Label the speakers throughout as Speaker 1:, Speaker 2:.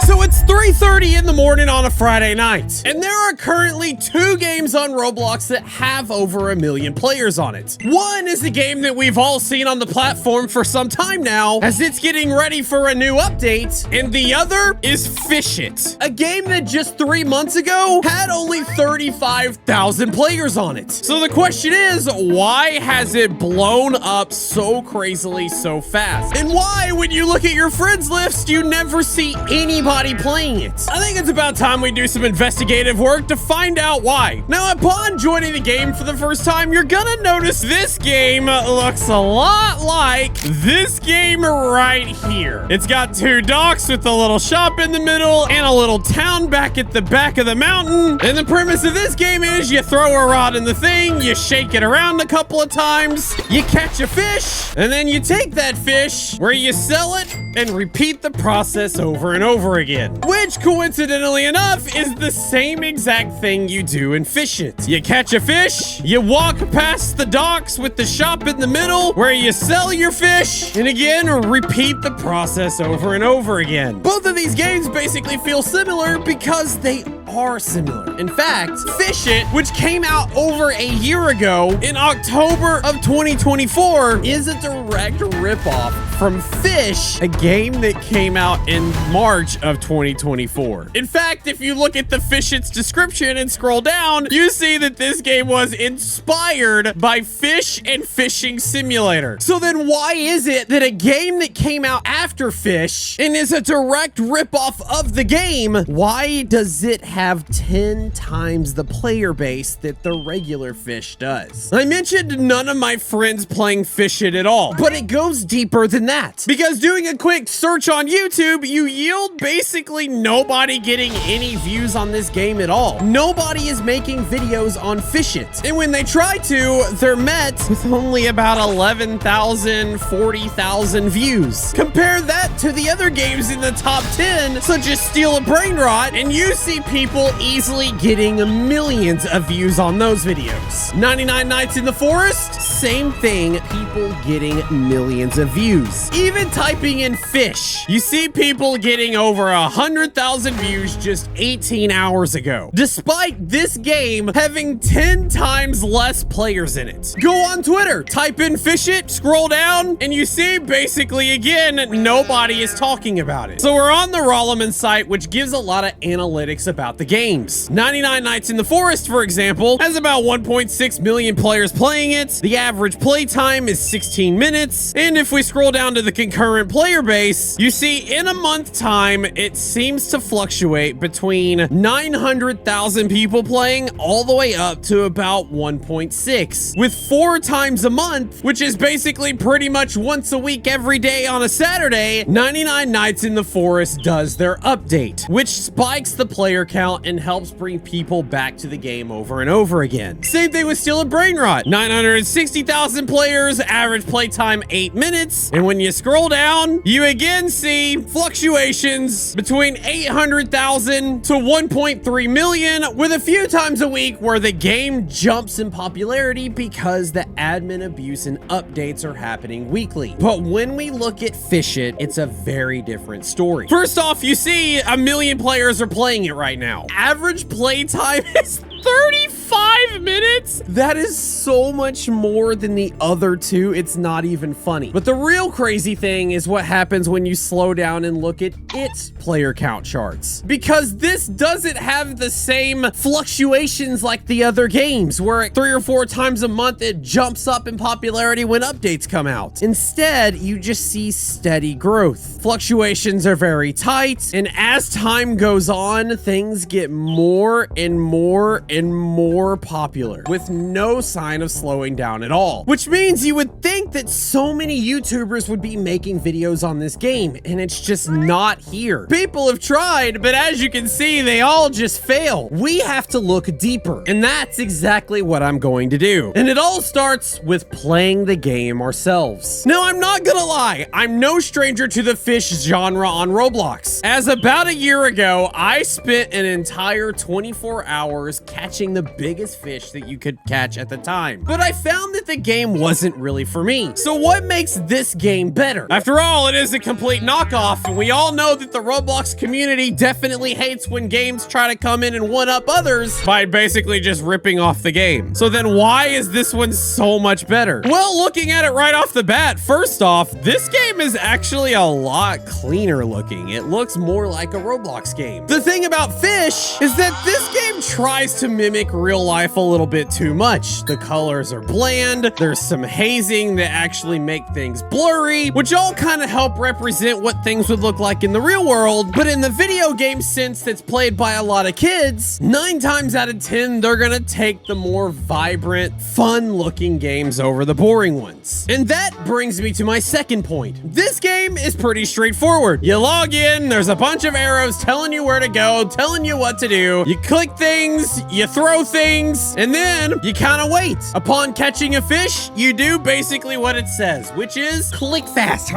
Speaker 1: So it's 3:30 in the morning on a Friday night, and there are currently 2 games on Roblox that have over 1 million players on it. One is the game that we've all seen on the platform for some time now, as it's getting ready for a new update, and the other is Fish It, a game that just 3 months ago had only 35,000 players on it. So the question is, why has it blown up so crazily so fast? And why, when you look at your friends list, you never see anybody playing it? I think it's about time we do some investigative work to find out why. Now, upon joining the game for the first time, you're gonna notice this game looks a lot like this game right here. It's got 2 docks with a little shop in the middle and a little town back at the back of the mountain. And the premise of this game is you throw a rod in the thing, you shake it around a couple of times, you catch a fish, and then you take that fish where you sell it and repeat the process over and over again. Which, coincidentally enough, is the same exact thing you do in Fish It. You catch a fish, you walk past the docks with the shop in the middle where you sell your fish, and again, repeat the process over and over again. Both of these games basically feel similar because they are similar. In fact, Fish It, which came out over a year ago in October of 2024, is a direct ripoff from Fish, a game that came out in March of 2024. In fact, if you look at the Fish It's description and scroll down, you see that this game was inspired by Fish and Fishing Simulator. So then why is it that a game that came out after Fish and is a direct ripoff of the game, why does it have 10 times the player base that the regular Fish does? I mentioned none of my friends playing Fish It at all, but it goes deeper than that. Because doing a quick search on YouTube, you yield basically nobody getting any views on this game at all. Nobody is making videos on Fish It. And when they try to, they're met with only about 11,000, 40,000 views. Compare that to the other games in the top 10, such as Steal a Brain Rot, and you see people easily getting millions of views on those videos. 99 Nights in the Forest, same thing, people getting millions of views. Even typing in fish, you see people getting over 100,000 views just 18 hours ago, despite this game having 10 times less players in it. Go on Twitter, type in Fish It, scroll down, and you see basically again, nobody is talking about it. So we're on the Rolliman site, which gives a lot of analytics about the games. 99 Nights in the Forest, for example, has about 1.6 million players playing it. The average play time is 16 minutes. And if we scroll down to the concurrent player base, you see in a month time, it seems to fluctuate between 900,000 people playing all the way up to about 1.6, with 4 times a month, which is basically pretty much once a week every day on a Saturday. 99 Nights in the Forest does their update, which spikes the player count and helps bring people back to the game over and over again. Same thing with Steal a Brain Rot. 960,000 players, average playtime 8 minutes, and when you scroll down, you again see fluctuations between 800,000 to 1.3 million, with a few times a week where the game jumps in popularity because the admin abuse and updates are happening weekly. But when we look at Fish It, it's a very different story. First off, you see 1 million players are playing it right now. Average play time is 35 minutes? That is so much more than the other two, it's not even funny. But the real crazy thing is what happens when you slow down and look at its player count charts. Because this doesn't have the same fluctuations like the other games, where 3 or 4 times a month it jumps up in popularity when updates come out. Instead, you just see steady growth. Fluctuations are very tight, and as time goes on, things get more and more and more popular, with no sign of slowing down at all. Which means you would think that so many YouTubers would be making videos on this game, and it's just not here. People have tried, but as you can see, they all just fail. We have to look deeper, and that's exactly what I'm going to do. And it all starts with playing the game ourselves. Now, I'm not gonna lie, I'm no stranger to the fish genre on Roblox, as about a year ago, I spent an entire 24 hours catching the biggest fish that you could catch at the time. But I found that the game wasn't really for me. So what makes this game better? After all, it is a complete knockoff, and we all know that the Roblox community definitely hates when games try to come in and one-up others by basically just ripping off the game. So then why is this one so much better? Well, looking at it right off the bat, first off, this game is actually a lot cleaner looking. It looks more like a Roblox game. The thing about fish is that this game tries to mimic real life a little bit too much. The colors are bland, there's some hazing that actually make things blurry, which all kind of help represent what things would look like in the real world. But in the video game sense that's played by a lot of kids, 9 times out of 10, they're gonna take the more vibrant, fun-looking games over the boring ones. And that brings me to my second point. This game is pretty straightforward. You log in, there's a bunch of arrows telling you where to go, telling you what to do. You click things, you throw things, and then you kind of wait. Upon catching a fish, you do basically what it says, which is click fast.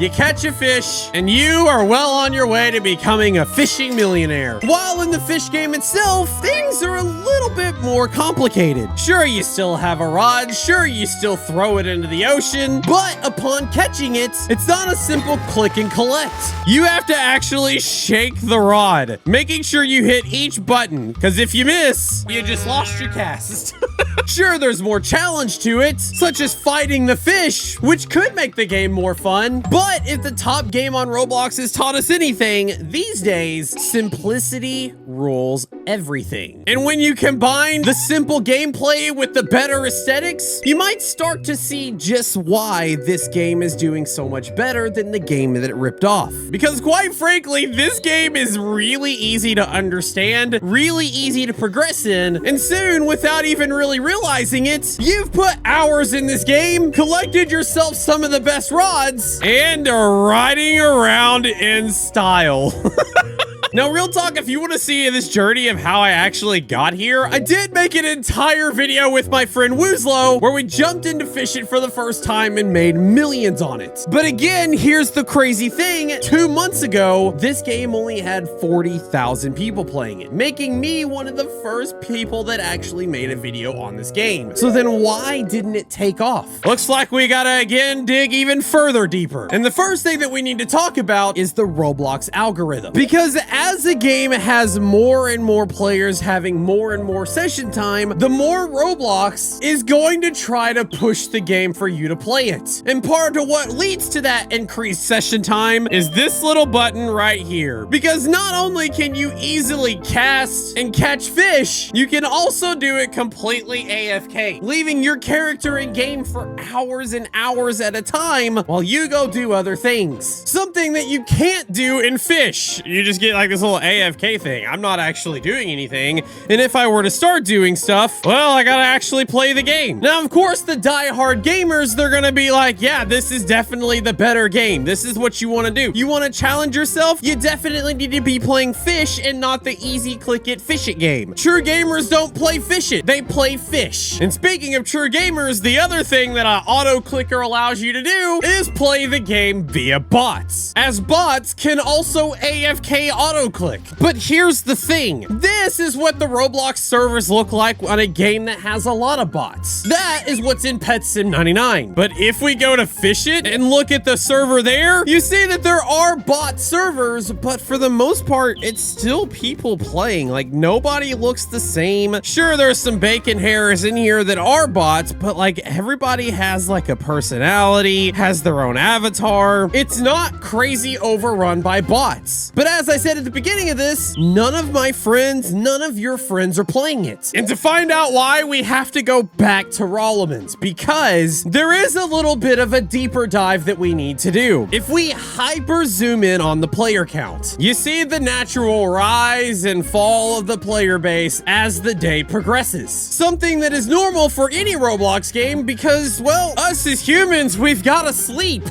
Speaker 1: You catch a fish, and you are well on your way to becoming a fishing millionaire. While in the fish game itself, things are a little bit more complicated. Sure, you still have a rod, sure, you still throw it into the ocean, but upon catching it, it's not a simple click and collect. You have to actually shake the rod, making sure you hit each button, because if you miss, you just lost your cast. Sure, there's more challenge to it, such as fighting the fish, which could make the game more fun, but if the top game on Roblox has taught us anything, these days, simplicity rules everything. And when you combine the simple gameplay with the better aesthetics, you might start to see just why this game is doing so much better than the game that it ripped off. Because quite frankly, this game is really easy to understand, really easy to progress in, and soon, without even really realizing it, you've put hours in this game, collected yourself some of the best rods, and are riding around in style. Now, real talk, if you want to see this journey of how I actually got here, I did make an entire video with my friend Woozlo where we jumped into fishing for the first time and made millions on it. But again, here's the crazy thing. 2 months ago, this game only had 40,000 people playing it, making me one of the first people that actually made a video on this game. So then why didn't it take off? Looks like we gotta again dig even further deeper. And the first thing that we need to talk about is the Roblox algorithm. Because as the game has more and more players having more and more session time, the more Roblox is going to try to push the game for you to play it. And part of what leads to that increased session time is this little button right here. Because not only can you easily cast and catch fish, you can also do it completely AFK, leaving your character in game for hours and hours at a time while you go do other things. Something that you can't do in fish. You just get like this little AFK thing. I'm not actually doing anything, and if I were to start doing stuff, well, I gotta actually play the game. Now, of course, the die-hard gamers, they're gonna be like, yeah, this is definitely the better game. This is what you want to do. You want to challenge yourself? You definitely need to be playing fish and not the easy click it, fish it game. True gamers don't play fish it, they play fish. And speaking of true gamers, the other thing that an auto clicker allows you to do is play the game via bots, as bots can also AFK auto click. But here's the thing. This is what the Roblox servers look like on a game that has a lot of bots. That is what's in Pet Sim 99. But if we go to Fish It and look at the server there, you see that there are bot servers, but for the most part, it's still people playing. Like, nobody looks the same. Sure, there's some bacon hairs in here that are bots, but like everybody has like a personality, has their own avatar. It's not crazy overrun by bots. But as I said at the beginning of this, none of my friends, none of your friends are playing it. And to find out why, we have to go back to Rollemans, because there is a little bit of a deeper dive that we need to do. If we hyper zoom in on the player count, you see the natural rise and fall of the player base as the day progresses. Something that is normal for any Roblox game because, well, us as humans, we've gotta sleep.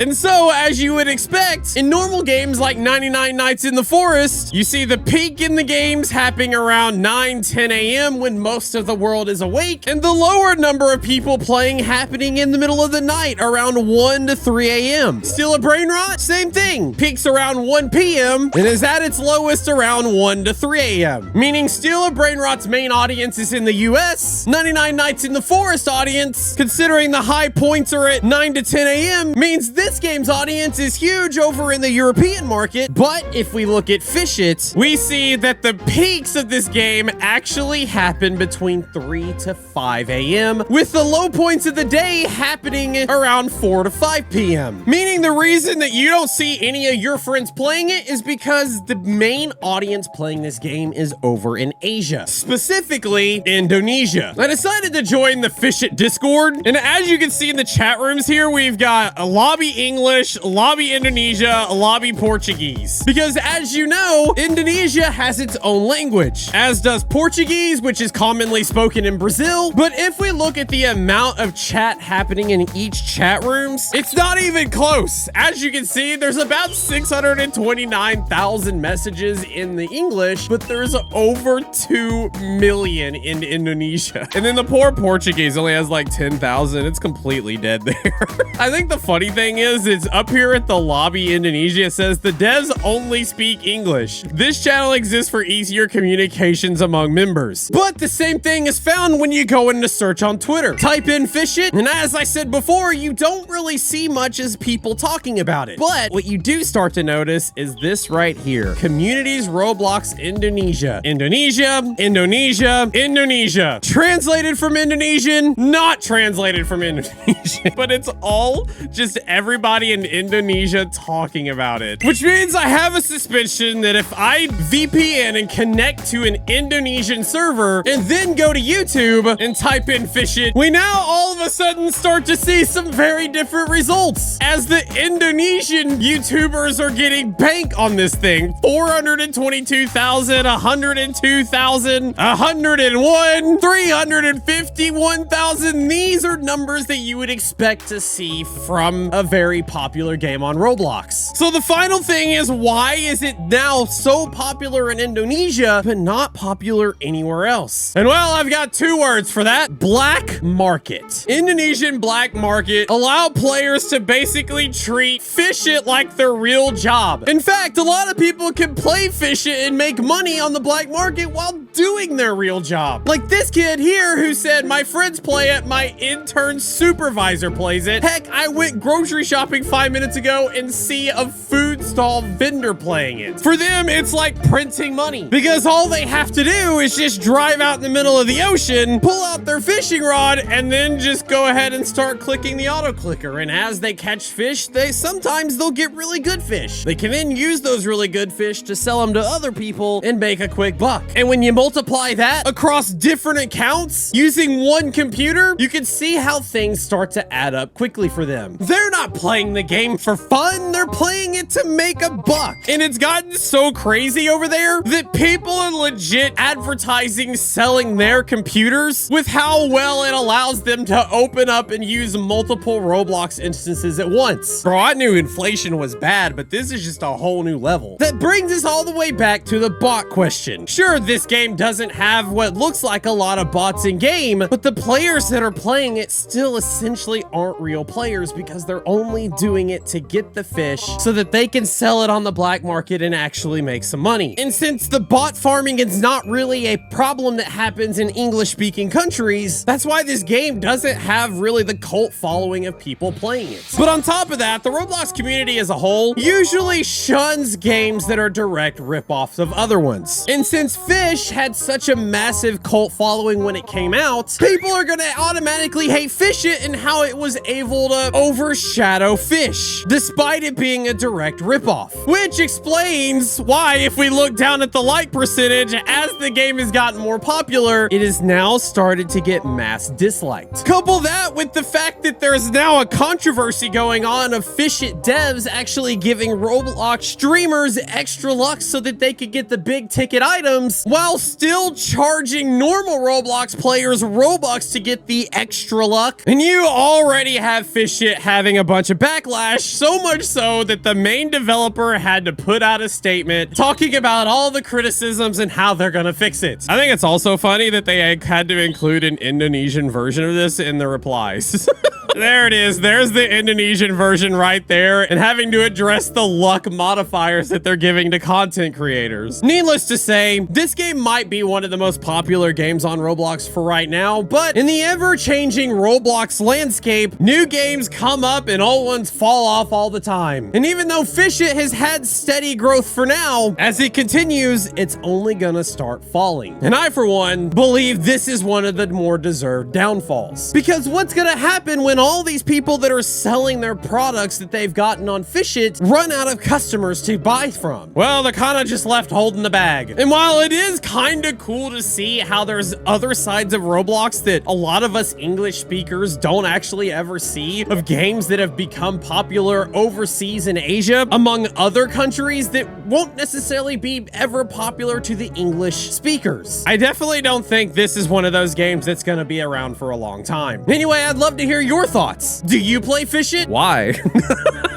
Speaker 1: And so, as you would expect, in normal games like 99 Nights in the Forest, you see the peak in the games happening around 9, 10 a.m. when most of the world is awake, and the lower number of people playing happening in the middle of the night around 1 to 3 a.m. Still a brain rot? Same thing. Peaks around 1 p.m. and is at its lowest around 1 to 3 a.m. Meaning Still a Brain Rot's main audience is in the US, 99 Nights in the Forest audience, considering the high points are at 9 to 10 a.m., means this game's audience is huge over in the European market. But if we look at Fish It, we see that the peaks of this game actually happen between 3 to 5 a.m., with the low points of the day happening around 4 to 5 p.m. Meaning the reason that you don't see any of your friends playing it is because the main audience playing this game is over in Asia, specifically Indonesia. I decided to join the Fish It Discord, and as you can see in the chat rooms here, we've got a lobby English, a lobby Indonesia, a lobby Portuguese. Because as you know, Indonesia has its own language, as does Portuguese, which is commonly spoken in Brazil. But if we look at the amount of chat happening in each chat rooms, it's not even close. As you can see, there's about 629,000 messages in the English, but there's over 2 million in Indonesia. And then the poor Portuguese only has like 10,000. It's completely dead there. I think the funny thing is, it's up here at the lobby Indonesia, it says the devs only speak English. This channel exists for easier communications among members. But the same thing is found when you go into search on Twitter. Type in Fish It, and as I said before, you don't really see much as people talking about it. But what you do start to notice is this right here. Communities Roblox Indonesia. Indonesia, Indonesia, Indonesia. Translated from Indonesian, not translated from Indonesian. But it's all just everybody in Indonesia talking about it. Which means I have a suspicion that if I VPN and connect to an Indonesian server and then go to YouTube and type in Fish It, we now all of a sudden start to see some very different results, as the Indonesian YouTubers are getting bank on this thing. 422,000, 102,000, 101, 351,000. These are numbers that you would expect to see from a very popular game on Roblox. So the final thing is, why is it now so popular in Indonesia but not popular anywhere else? And well, I've got 2 words for that. Black market. Indonesian black market allow players to basically treat Fish It like their real job. In fact, a lot of people can play Fish It and make money on the black market while doing their real job. Like this kid here who said, my friends play it, my intern supervisor plays it. Heck, I went grocery shopping 5 minutes ago and see a food stall vendor playing it. For them, it's like printing money, because all they have to do is just drive out in the middle of the ocean, pull out their fishing rod, and then just go ahead and start clicking the auto clicker. And as they catch fish, sometimes they'll get really good fish. They can then use those really good fish to sell them to other people and make a quick buck. And when you multiply that across different accounts using one computer, you can see how things start to add up quickly for them. They're not playing the game for fun, they're playing it to make a buck. And it's gotten so crazy over there that people are legit advertising selling their computers with how well it allows them to open up and use multiple Roblox instances at once. Bro, I knew inflation was bad, but this is just a whole new level. That brings us all the way back to the bot question. Sure, this game doesn't have what looks like a lot of bots in game, but the players that are playing it still essentially aren't real players, because they're only doing it to get the fish so that they can sell it on the black market and actually make some money. And since the bot farming is not really a problem that happens in English-speaking countries, that's why this game doesn't have really the cult following of people playing it. But on top of that, the Roblox community as a whole usually shuns games that are direct rip-offs of other ones. And since Fish had such a massive cult following when it came out, people are gonna automatically hate Fish It and how it was able to overshadow Fish, despite it being a direct ripoff, which explains why, if we look down at the like percentage, as the game has gotten more popular, it has now started to get mass disliked. Couple that with the fact that there's now a controversy going on of Fishit devs actually giving Roblox streamers extra luck so that they could get the big ticket items while still charging normal Roblox players Robux to get the extra luck. And you already have Fishit having a bunch of backlash, so much so that the main developer had to put out a statement talking about all the criticisms and how they're gonna fix it. I think it's also funny that they had to include an Indonesian version of this in the replies. There it is. There's the Indonesian version right there, and having to address the luck modifiers that they're giving to content creators. Needless to say, this game might be one of the most popular games on Roblox for right now, but in the ever-changing Roblox landscape, new games come up and old ones fall off all the time. And even though Fishit has had steady growth for now, as it continues, it's only gonna start falling. And I, for one, believe this is one of the more deserved downfalls. Because what's gonna happen when all these people that are selling their products that they've gotten on Fishit run out of customers to buy from? Well, they're kind of just left holding the bag. And while it is kind of cool to see how there's other sides of Roblox that a lot of us English speakers don't actually ever see, of games that have become popular overseas in Asia among other countries that won't necessarily be ever popular to the English speakers, I definitely don't think this is one of those games that's going to be around for a long time. Anyway, I'd love to hear your thoughts. Do you play Fishit? Why?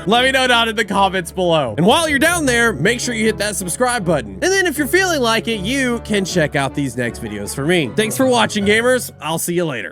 Speaker 1: Let me know down in the comments below. And while you're down there, make sure you hit that subscribe button. And then if you're feeling like it, you can check out these next videos for me. Thanks for watching, gamers. I'll see you later.